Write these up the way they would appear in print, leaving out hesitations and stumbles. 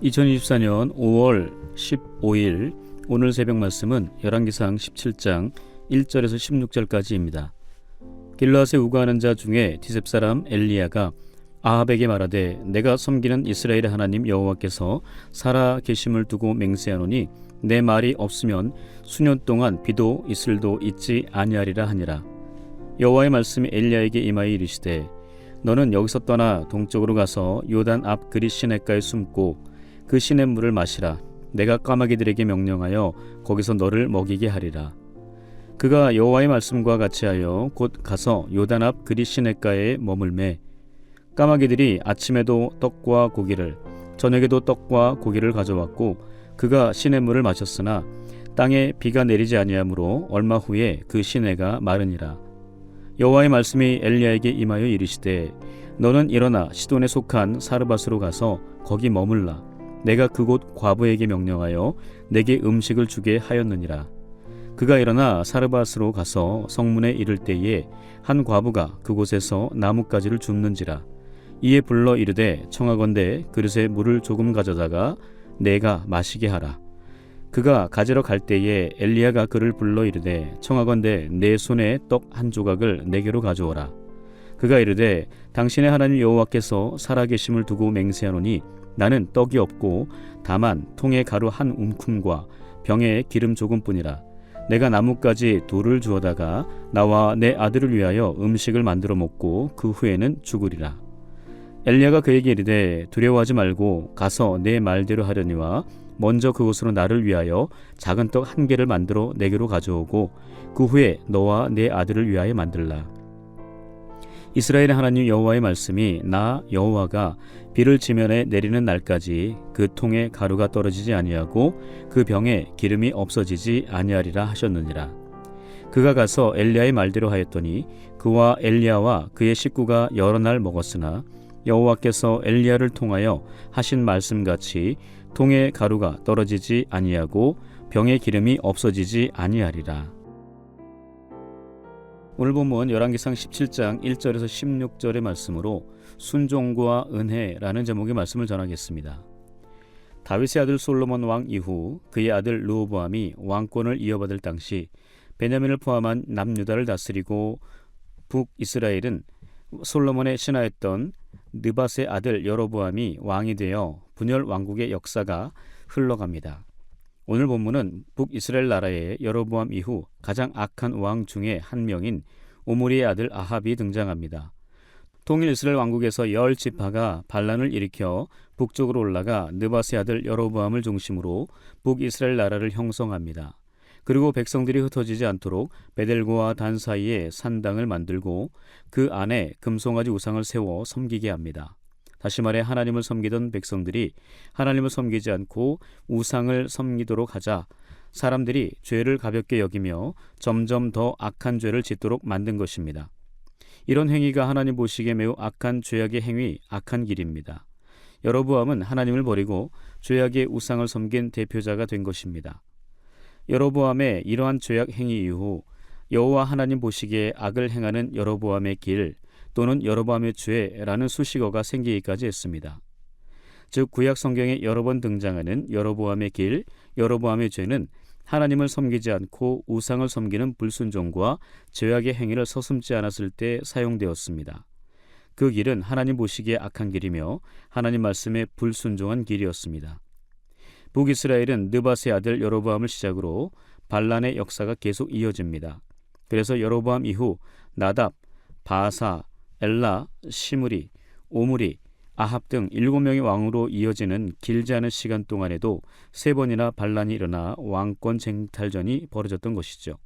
2024년 5월 15일 오늘 새벽 말씀은 열왕기상 17장 1절에서 16절까지입니다. 길르앗에 우거하는 자 중에 디셉 사람 엘리야가 아합에게 말하되 내가 섬기는 이스라엘의 하나님 여호와께서 살아 계심을 두고 맹세하노니 내 말이 없으면 수년 동안 비도 이슬도 있지 아니하리라 하니라. 여호와의 말씀이 엘리야에게 임하여 이르시되 너는 여기서 떠나 동쪽으로 가서 요단 앞 그릿 시냇가에 숨고 그 시냇물을 마시라. 내가 까마귀들에게 명령하여 거기서 너를 먹이게 하리라. 그가 여호와의 말씀과 같이 하여 곧 가서 요단 앞 그릿 시냇가에 머물매 까마귀들이 아침에도 떡과 고기를 저녁에도 떡과 고기를 가져왔고 그가 시냇물을 마셨으나 땅에 비가 내리지 아니하므로 얼마 후에 그 시내가 마르니라. 여호와의 말씀이 엘리야에게 임하여 이르시되 너는 일어나 시돈에 속한 사르밧으로 가서 거기 머물라. 내가 그곳 과부에게 명령하여 내게 음식을 주게 하였느니라. 그가 일어나 사르밧으로 가서 성문에 이를 때에 한 과부가 그곳에서 나뭇가지를 줍는지라. 이에 불러 이르되 청하건대 그릇에 물을 조금 가져다가 내가 마시게 하라. 그가 가지러 갈 때에 엘리야가 그를 불러 이르되 청하건대 내 손에 떡 한 조각을 내게로 가져오라. 그가 이르되 당신의 하나님 여호와께서 살아계심을 두고 맹세하노니 나는 떡이 없고 다만 통에 가루 한 움큼과 병에 기름 조금뿐이라. 내가 나뭇가지 돌을 주어다가 나와 내 아들을 위하여 음식을 만들어 먹고 그 후에는 죽으리라. 엘리야가 그에게 이르되 두려워하지 말고 가서 내 말대로 하려니와 먼저 그곳으로 나를 위하여 작은 떡 한 개를 만들어 내게로 가져오고 그 후에 너와 내 아들을 위하여 만들라. 이스라엘의 하나님 여호와의 말씀이 나 여호와가 비를 지면에 내리는 날까지 그 통에 가루가 떨어지지 아니하고 그 병에 기름이 없어지지 아니하리라 하셨느니라. 그가 가서 엘리야의 말대로 하였더니 그와 엘리야와 그의 식구가 여러 날 먹었으나 여호와께서 엘리야를 통하여 하신 말씀같이 통에 가루가 떨어지지 아니하고 병에 기름이 없어지지 아니하리라. 오늘 본문 열왕기상 17장 1절에서 16절의 말씀으로 순종과 은혜라는 제목의 말씀을 전하겠습니다. 다윗의 아들 솔로몬 왕 이후 그의 아들 르호보암이 왕권을 이어받을 당시 베냐민을 포함한 남유다를 다스리고 북이스라엘은 솔로몬의 신하였던 느밧의 아들 여로보암이 왕이 되어 분열 왕국의 역사가 흘러갑니다. 오늘 본문은 북이스라엘 나라의 여로보암 이후 가장 악한 왕 중에 한 명인 오므리의 아들 아합이 등장합니다. 통일 이스라엘 왕국에서 10지파가 반란을 일으켜 북쪽으로 올라가 느밧의 아들 여로보암을 중심으로 북이스라엘 나라를 형성합니다. 그리고 백성들이 흩어지지 않도록 베델고와 단 사이에 산당을 만들고 그 안에 금송아지 우상을 세워 섬기게 합니다. 다시 말해 하나님을 섬기던 백성들이 하나님을 섬기지 않고 우상을 섬기도록 하자 사람들이 죄를 가볍게 여기며 점점 더 악한 죄를 짓도록 만든 것입니다. 이런 행위가 하나님 보시기에 매우 악한 죄악의 행위, 악한 길입니다. 여로보암은 하나님을 버리고 죄악의 우상을 섬긴 대표자가 된 것입니다. 여로보암의 이러한 죄악 행위 이후 여호와 하나님 보시기에 악을 행하는 여로보암의 길 또는 여로보암의 죄라는 수식어가 생기기까지 했습니다. 즉 구약 성경에 여러 번 등장하는 여로보암의 길, 여로보암의 죄는 하나님을 섬기지 않고 우상을 섬기는 불순종과 죄악의 행위를 서슴지 않았을 때 사용되었습니다. 그 길은 하나님 보시기에 악한 길이며 하나님 말씀에 불순종한 길이었습니다. 북이스라엘은 느밧의 아들 여로보암을 시작으로 반란의 역사가 계속 이어집니다. 그래서 여로보암 이후 나답, 바사, 엘라, 시므리, 오므리, 아합 등 7명의 왕으로 이어지는 길지 않은 시간 동안에도 3번이나 반란이 일어나 왕권 쟁탈전이 벌어졌던 것이죠.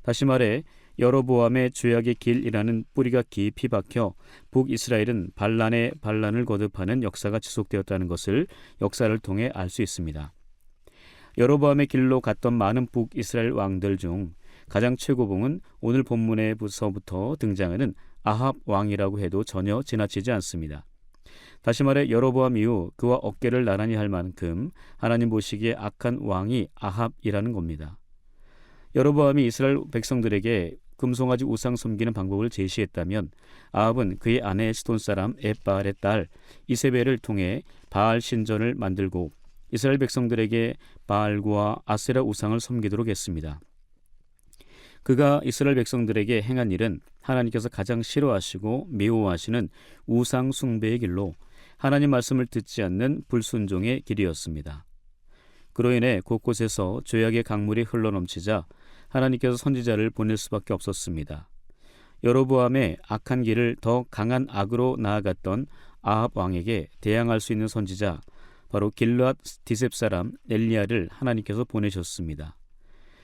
다시 말해 여로보암의 죄악의 길이라는 뿌리가 깊이 박혀 북이스라엘은 반란에 반란을 거듭하는 역사가 지속되었다는 것을 역사를 통해 알 수 있습니다. 여로보암의 길로 갔던 많은 북이스라엘 왕들 중 가장 최고봉은 오늘 본문에서부터 등장하는 아합 왕이라고 해도 전혀 지나치지 않습니다. 다시 말해 여로보암 이후 그와 어깨를 나란히 할 만큼 하나님 보시기에 악한 왕이 아합이라는 겁니다. 여로보암이 이스라엘 백성들에게 금송아지 우상 섬기는 방법을 제시했다면 아합은 그의 아내 시돈 사람 엣바알의 딸 이세벨을 통해 바알 신전을 만들고 이스라엘 백성들에게 바알과 아세라 우상을 섬기도록 했습니다. 그가 이스라엘 백성들에게 행한 일은 하나님께서 가장 싫어하시고 미워하시는 우상 숭배의 길로 하나님 말씀을 듣지 않는 불순종의 길이었습니다. 그로 인해 곳곳에서 죄악의 강물이 흘러넘치자 하나님께서 선지자를 보낼 수밖에 없었습니다. 여로보암의 악한 길을 더 강한 악으로 나아갔던 아합 왕에게 대항할 수 있는 선지자, 바로 길르앗 디셉 사람 엘리야를 하나님께서 보내셨습니다.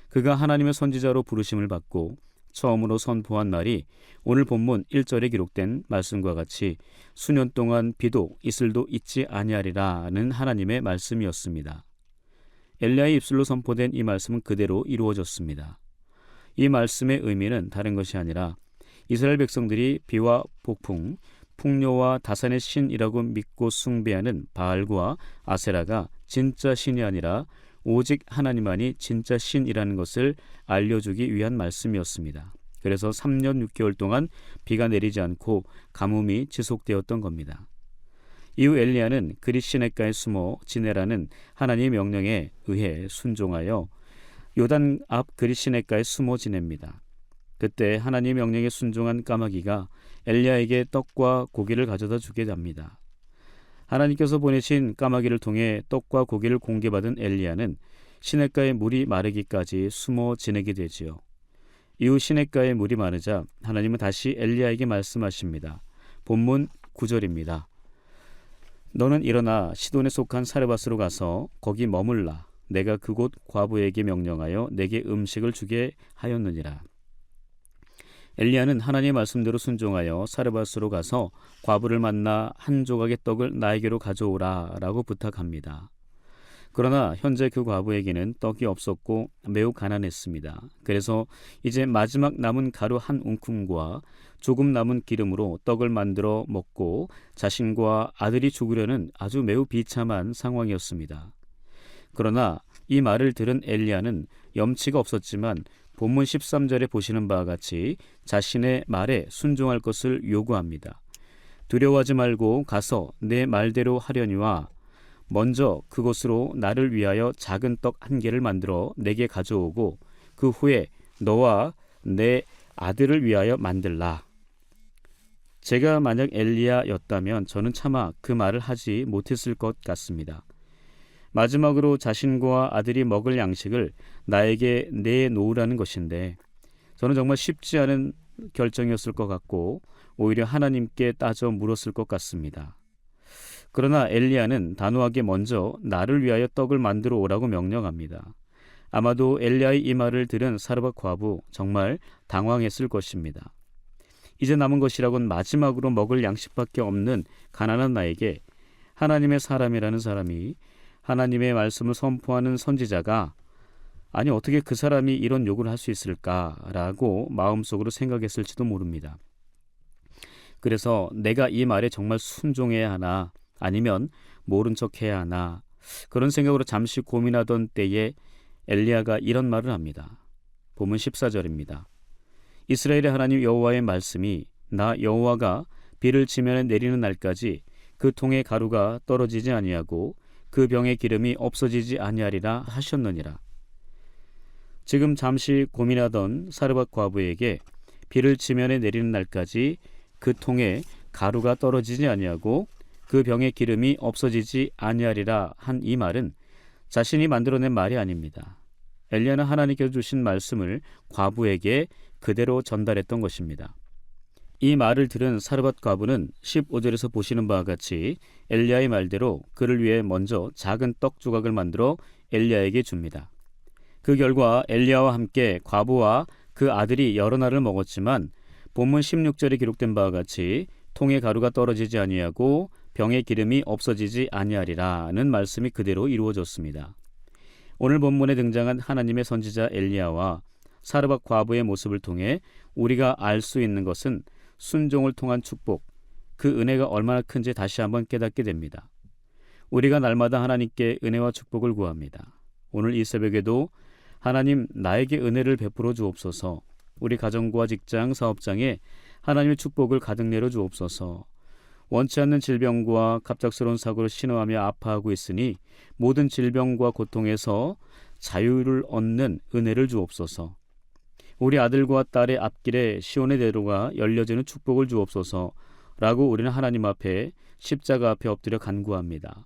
그가 하나님의 선지자로 부르심을 받고 처음으로 선포한 말이 오늘 본문 1절에 기록된 말씀과 같이 수년 동안 비도 이슬도 있지 아니하리라는 하나님의 말씀이었습니다. 엘리야의 입술로 선포된 이 말씀은 그대로 이루어졌습니다. 이 말씀의 의미는 다른 것이 아니라 이스라엘 백성들이 비와 폭풍, 풍요와 다산의 신이라고 믿고 숭배하는 바알과 아세라가 진짜 신이 아니라 오직 하나님만이 진짜 신이라는 것을 알려주기 위한 말씀이었습니다. 그래서 3년 6개월 동안 비가 내리지 않고 가뭄이 지속되었던 겁니다. 이후 엘리야는 그릿 시냇가에 숨어 지내라는 하나님의 명령에 의해 순종하여 요단 앞 그릿 시냇가에 숨어 지냅니다. 그때 하나님의 명령에 순종한 까마귀가 엘리야에게 떡과 고기를 가져다 주게 됩니다. 하나님께서 보내신 까마귀를 통해 떡과 고기를 공개받은 엘리야는 시냇가의 물이 마르기까지 숨어 지내게 되지요. 이후 시냇가의 물이 마르자 하나님은 다시 엘리야에게 말씀하십니다. 본문 9절입니다. 너는 일어나 시돈에 속한 사르밧으로 가서 거기 머물라. 내가 그곳 과부에게 명령하여 내게 음식을 주게 하였느니라. 엘리야는 하나님의 말씀대로 순종하여 사르밧으로 가서 과부를 만나 한 조각의 떡을 나에게로 가져오라 라고 부탁합니다. 그러나 현재 그 과부에게는 떡이 없었고 매우 가난했습니다. 그래서 이제 마지막 남은 가루 한 움큼과 조금 남은 기름으로 떡을 만들어 먹고 자신과 아들이 죽으려는 아주 매우 비참한 상황이었습니다. 그러나 이 말을 들은 엘리야는 염치가 없었지만 본문 13절에 보시는 바와 같이 자신의 말에 순종할 것을 요구합니다. 두려워하지 말고 가서 내 말대로 하려니와 먼저 그곳으로 나를 위하여 작은 떡 한 개를 만들어 내게 가져오고 그 후에 너와 내 아들을 위하여 만들라. 제가 만약 엘리야였다면 저는 차마 그 말을 하지 못했을 것 같습니다. 마지막으로 자신과 아들이 먹을 양식을 나에게 내놓으라는 것인데 저는 정말 쉽지 않은 결정이었을 것 같고 오히려 하나님께 따져 물었을 것 같습니다. 그러나 엘리야는 단호하게 먼저 나를 위하여 떡을 만들어 오라고 명령합니다. 아마도 엘리야의 이 말을 들은 사르밧 과부 정말 당황했을 것입니다. 이제 남은 것이라곤 마지막으로 먹을 양식밖에 없는 가난한 나에게 하나님의 사람이라는 사람이 하나님의 말씀을 선포하는 선지자가 아니 어떻게 그 사람이 이런 요구를 할 수 있을까라고 마음속으로 생각했을지도 모릅니다. 그래서 내가 이 말에 정말 순종해야 하나 아니면 모른 척해야 하나 그런 생각으로 잠시 고민하던 때에 엘리야가 이런 말을 합니다. 본문 14절입니다. 이스라엘의 하나님 여호와의 말씀이 나 여호와가 비를 지면에 내리는 날까지 그 통의 가루가 떨어지지 아니하고 그 병의 기름이 없어지지 아니하리라 하셨느니라. 지금 잠시 고민하던 사르밧 과부에게 비를 지면에 내리는 날까지 그 통에 가루가 떨어지지 아니하고 그 병의 기름이 없어지지 아니하리라 한 이 말은 자신이 만들어낸 말이 아닙니다. 엘리야는 하나님께서 주신 말씀을 과부에게 그대로 전달했던 것입니다. 이 말을 들은 사르밧 과부는 15절에서 보시는 바와 같이 엘리야의 말대로 그를 위해 먼저 작은 떡 조각을 만들어 엘리야에게 줍니다. 그 결과 엘리야와 함께 과부와 그 아들이 여러 날을 먹었지만 본문 16절에 기록된 바와 같이 통의 가루가 떨어지지 아니하고 병의 기름이 없어지지 아니하리라는 말씀이 그대로 이루어졌습니다. 오늘 본문에 등장한 하나님의 선지자 엘리야와 사르밧 과부의 모습을 통해 우리가 알 수 있는 것은 순종을 통한 축복, 그 은혜가 얼마나 큰지 다시 한번 깨닫게 됩니다. 우리가 날마다 하나님께 은혜와 축복을 구합니다. 오늘 이 새벽에도 하나님 나에게 은혜를 베풀어 주옵소서, 우리 가정과 직장, 사업장에 하나님의 축복을 가득 내려 주옵소서. 원치 않는 질병과 갑작스러운 사고로 신음하며 아파하고 있으니 모든 질병과 고통에서 자유를 얻는 은혜를 주옵소서. 우리 아들과 딸의 앞길에 시온의 대로가 열려지는 축복을 주옵소서 라고 우리는 하나님 앞에 십자가 앞에 엎드려 간구합니다.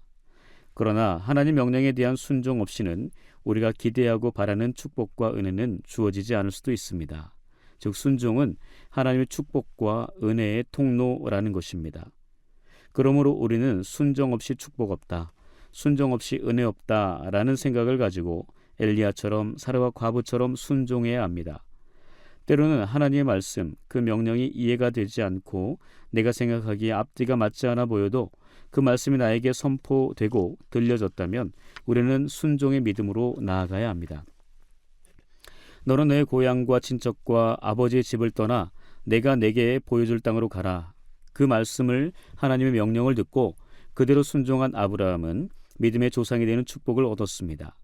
그러나 하나님 명령에 대한 순종 없이는 우리가 기대하고 바라는 축복과 은혜는 주어지지 않을 수도 있습니다. 즉 순종은 하나님의 축복과 은혜의 통로라는 것입니다. 그러므로 우리는 순종 없이 축복 없다, 순종 없이 은혜 없다라는 생각을 가지고 엘리야처럼 사르와 과부처럼 순종해야 합니다. 때로는 하나님의 말씀, 그 명령이 이해가 되지 않고 내가 생각하기에 앞뒤가 맞지 않아 보여도 그 말씀이 나에게 선포되고 들려졌다면 우리는 순종의 믿음으로 나아가야 합니다. 너는 내 고향과 친척과 아버지의 집을 떠나 내가 내게 보여줄 땅으로 가라. 그 말씀을 하나님의 명령을 듣고 그대로 순종한 아브라함은 믿음의 조상이 되는 축복을 얻었습니다.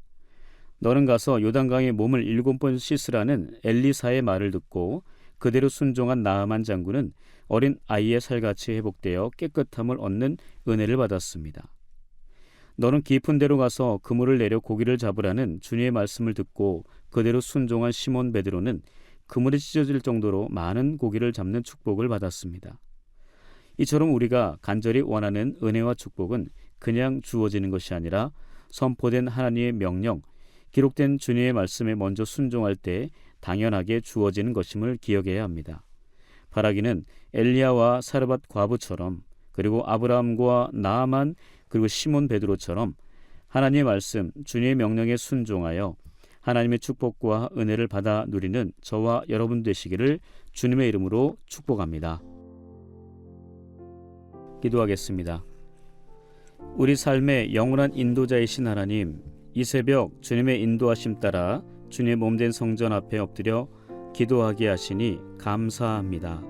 너는 가서 요단강에 몸을 7번 씻으라는 엘리사의 말을 듣고 그대로 순종한 나아만 장군은 어린 아이의 살같이 회복되어 깨끗함을 얻는 은혜를 받았습니다. 너는 깊은 데로 가서 그물을 내려 고기를 잡으라는 주님의 말씀을 듣고 그대로 순종한 시몬 베드로는 그물이 찢어질 정도로 많은 고기를 잡는 축복을 받았습니다. 이처럼 우리가 간절히 원하는 은혜와 축복은 그냥 주어지는 것이 아니라 선포된 하나님의 명령, 기록된 주님의 말씀에 먼저 순종할 때 당연하게 주어지는 것임을 기억해야 합니다. 바라기는 엘리야와 사르밧 과부처럼, 그리고 아브라함과 나아만, 그리고 시몬 베드로처럼 하나님의 말씀, 주님의 명령에 순종하여 하나님의 축복과 은혜를 받아 누리는 저와 여러분 되시기를 주님의 이름으로 축복합니다. 기도하겠습니다. 우리 삶의 영원한 인도자이신 하나님, 이 새벽 주님의 인도하심 따라 주님의 몸된 성전 앞에 엎드려 기도하게 하시니 감사합니다.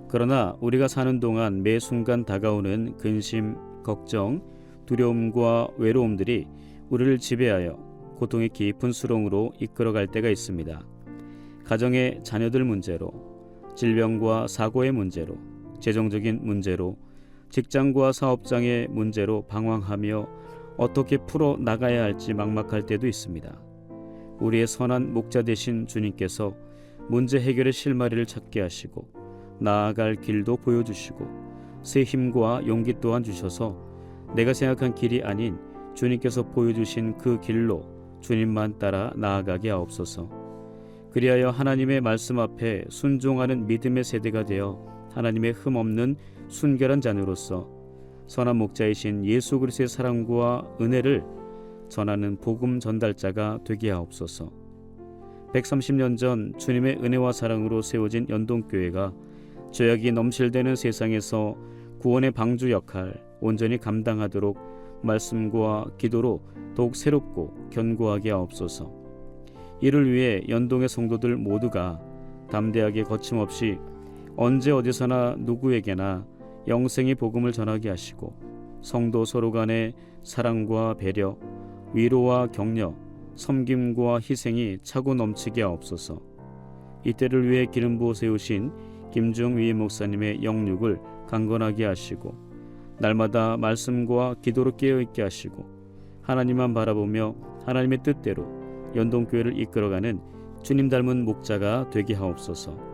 그러나 우리가 사는 동안 매 순간 다가오는 근심, 걱정, 두려움과 외로움들이 우리를 지배하여 고통의 깊은 수렁으로 이끌어갈 때가 있습니다. 가정의 자녀들 문제로, 질병과 사고의 문제로, 재정적인 문제로, 직장과 사업장의 문제로 방황하며 어떻게 풀어나가야 할지 막막할 때도 있습니다. 우리의 선한 목자 되신 주님께서 문제 해결의 실마리를 찾게 하시고 나아갈 길도 보여주시고 새 힘과 용기 또한 주셔서 내가 생각한 길이 아닌 주님께서 보여주신 그 길로 주님만 따라 나아가게 하옵소서. 그리하여 하나님의 말씀 앞에 순종하는 믿음의 세대가 되어 하나님의 흠없는 순결한 자녀로서 선한 목자이신 예수 그리스도의 사랑과 은혜를 전하는 복음 전달자가 되게 하옵소서. 130년 전 주님의 은혜와 사랑으로 세워진 연동교회가 죄악이 넘실대는 세상에서 구원의 방주 역할 온전히 감당하도록 말씀과 기도로 더욱 새롭고 견고하게 하옵소서. 이를 위해 연동의 성도들 모두가 담대하게 거침없이 언제 어디서나 누구에게나 영생의 복음을 전하게 하시고 성도 서로 간의 사랑과 배려, 위로와 격려, 섬김과 희생이 차고 넘치게 하옵소서. 이때를 위해 기름 부어 세우신 김중위 목사님의 영육을 강건하게 하시고 날마다 말씀과 기도로 깨어있게 하시고 하나님만 바라보며 하나님의 뜻대로 연동교회를 이끌어가는 주님 닮은 목자가 되게 하옵소서.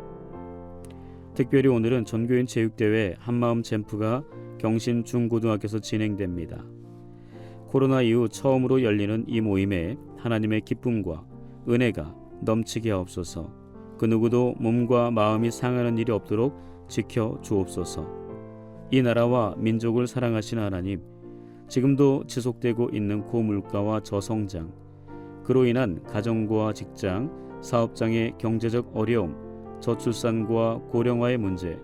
특별히 오늘은 전교인 체육대회 한마음 챔프가 경신 중고등학교에서 진행됩니다. 코로나 이후 처음으로 열리는 이 모임에 하나님의 기쁨과 은혜가 넘치게 하옵소서. 그 누구도 몸과 마음이 상하는 일이 없도록 지켜 주옵소서. 이 나라와 민족을 사랑하시는 하나님, 지금도 지속되고 있는 고물가와 저성장, 그로 인한 가정과 직장, 사업장의 경제적 어려움, 저출산과 고령화의 문제,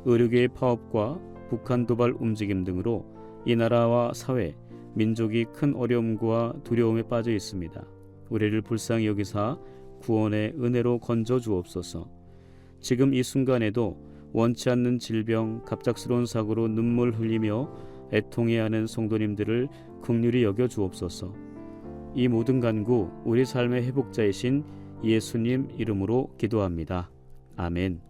의료계의 파업과 북한 도발 움직임 등으로 이 나라와 사회, 민족이 큰 어려움과 두려움에 빠져 있습니다. 우리를 불쌍히 여기사 구원의 은혜로 건져 주옵소서. 지금 이 순간에도 원치 않는 질병, 갑작스러운 사고로 눈물 흘리며 애통해하는 성도님들을 긍휼히 여겨 주옵소서. 이 모든 간구 우리 삶의 회복자이신 예수님 이름으로 기도합니다. 아멘.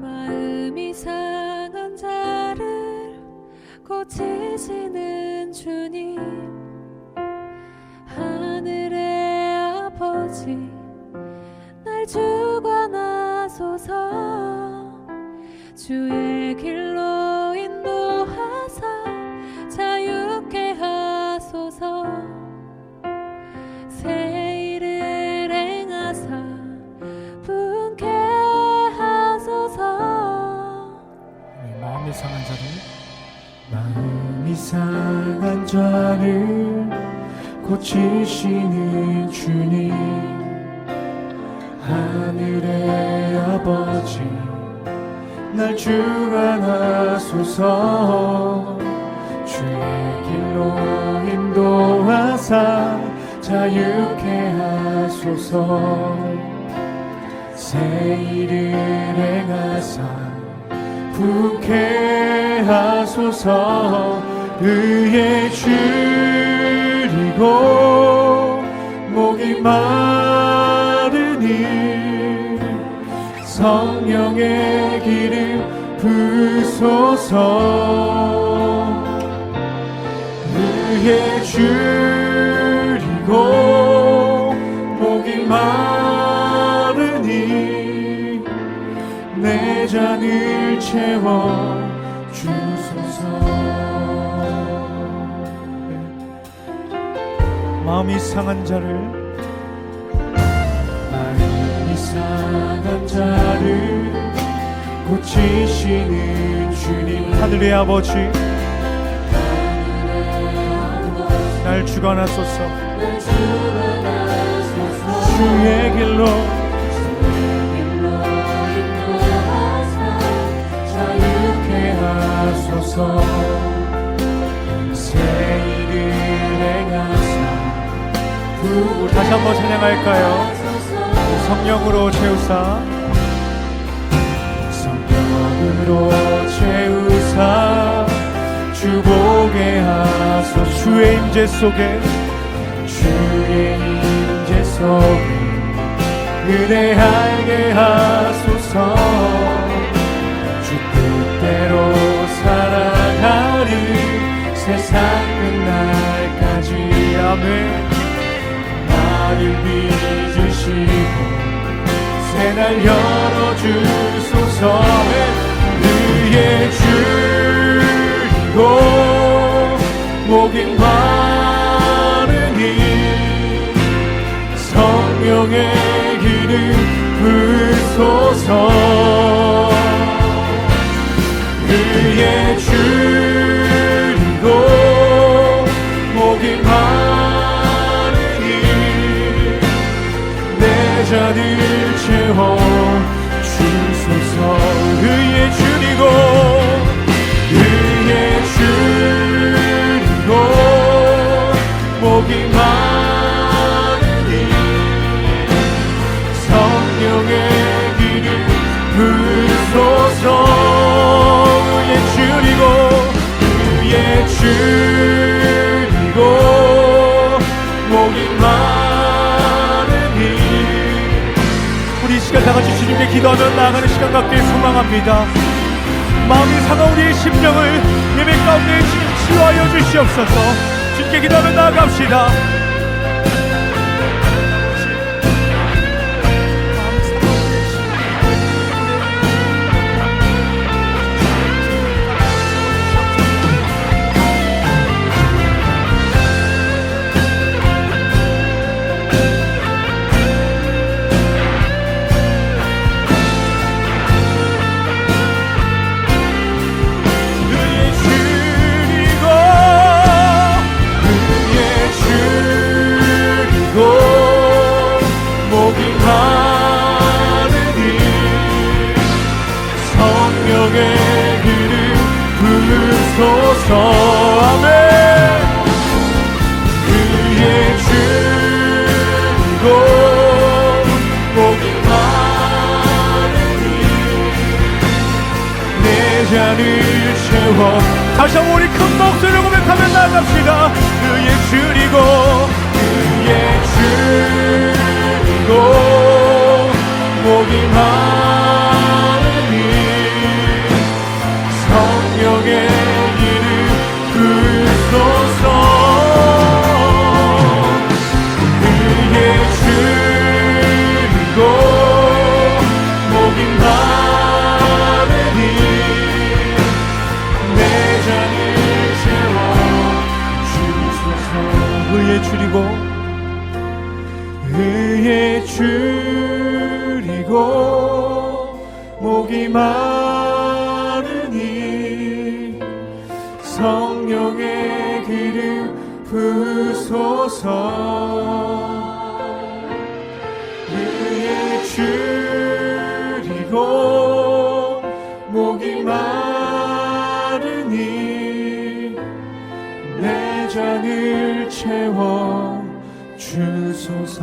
마음이 상한 자를 고치시는 주님, 하늘의 아버지 날 주관하소서. 주의 길로 인도하사 자유케 하소서. 새 일을 행하사 분케 하소서. 마음이 상한 자를 고치시는 주님, 하늘의 아버지 날 주관하소서. 주의 길로 인도하사 자유케 하소서. 새 일을 행하사 부케 하소서. 의에 줄이고 목이 마르니 성령의 기름 부소서. 의에 줄이고 목이 마르니 내 잔을 채워 주소서. 마음이 상한 자를 고치시는 주님, 하늘의 아버지 날 주관하소서. 주의 길로 자유케 하소서. 새 일을 행하사 다시 한번 찬양할까요? 성령으로 채우사, 성령으로 채우사 주보게 하소서. 주의 임재 속에 은혜하게 하소서. 주 뜻대로 살아가리 세상 끝날까지. 아멘. 나를 빚으시고 새날 열어주소서. 의에 줄이고 목이 마르니 성령의 기름 부소서. 의에 줄이고 목이 마르니 내 잔을 채워 주소서. 의에 줄이고 목이 마르니 성령의 기름 부소서. 의에 줄이고 목이 마르니. 우리 이 시간 다같이 주님께 기도하며 나아가는 시간 갖길 소망합니다. 마음이 상한 우리의 심령을 예배 가운데 치유하여 주시옵소서. 주님께 기도하며 나아갑시다. 아멘. 그의 목이 마르니 내 잔을 채워. 다시 한번 우리 큰 목소리로 고백하며 나갑시다. 그의 줄이고 그의 줄이고 목이 마르니 성령의 길을 부소서. 그의 줄이고 목이 마르니 내 잔을 채워 주소서. 의에 줄이고 의에 줄이고 목이 마르니 성령의 길을 부소서. 의에 줄이고 목이 마르니 내 잔을 채워 주소서.